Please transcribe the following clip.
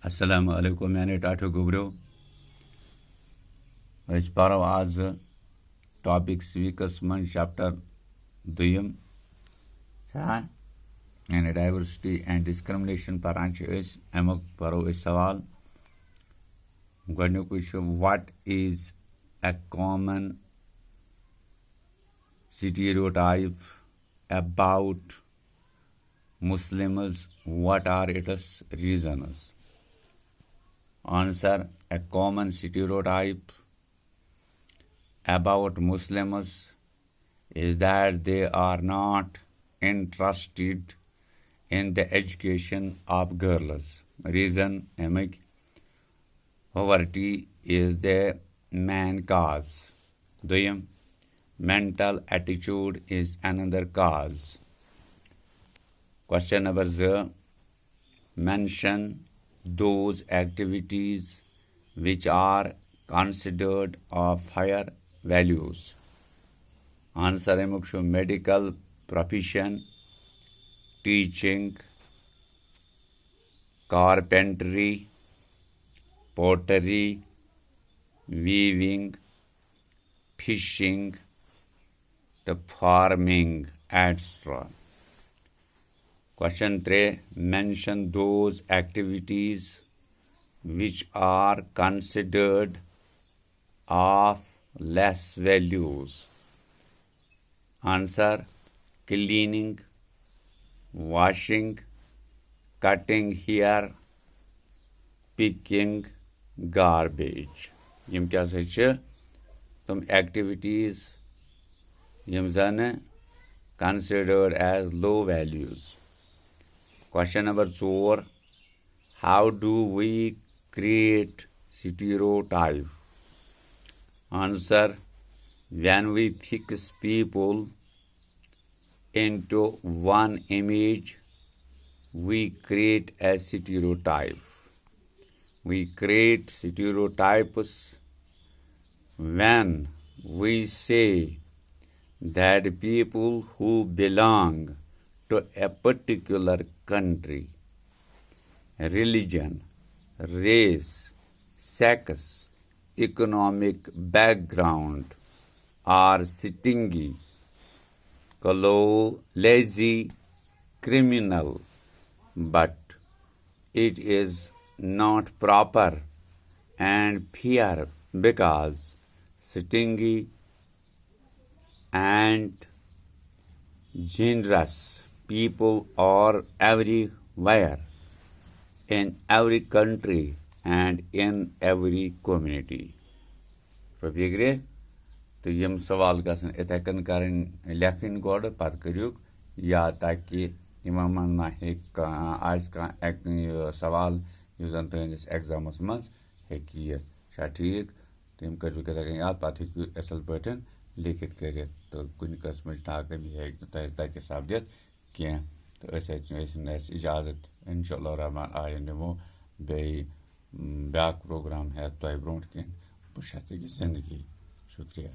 Assalamu alaikum, मैंने टाठो गुब्रो परो आज टॉपिक वीकस मन चैप्टर दुयम यानी डाइवर्सिटी एंड डिस्क्रिमिनेशन परान अमुक परो सवाल गोडनुक what is a common stereotype about Muslims? What are its reasons? Answer: a common stereotype about Muslims is that they are not interested in the education of girls. Reason: poverty is the main cause. Doyam, mental attitude is another cause. Question number 0. Mention those activities which are considered of higher values. Answer: medical profession, teaching, carpentry, pottery, weaving, fishing, the farming, etc. Question 3. Mention those activities which are considered of less values. Answer: cleaning, washing, cutting hair, picking garbage. यम क्या तुम activities यम जन considered as low values. Question number 4. How do we create stereotype? Answer: when we fix people into one image, we create a stereotype. We create stereotypes when we say that people who belong to a particular country, religion, race, sex, economic background are stingy, lazy, criminal, but it is not proper and fair because stingy and generous people are everywhere, in every country and in every community. Propiegre तो यम सवाल गसन इथे कन करन लेखन गोड पत करियो या ताकि यम मन आज का सवाल युजन तुंदिस एग्जामस मज हेकी छा ठीक तुम करियो कथा याद पत हेकु असल पटन लिखित करित तो कुन कस्म नाकमी है ताकि सब्दियत क्या तो ऐसे इजाजत इंशाअल्लाह रहमान आय निमो बे बैक प्रोग्राम है तो ब्रोट के बुशत की जिंदगी शुक्रिया।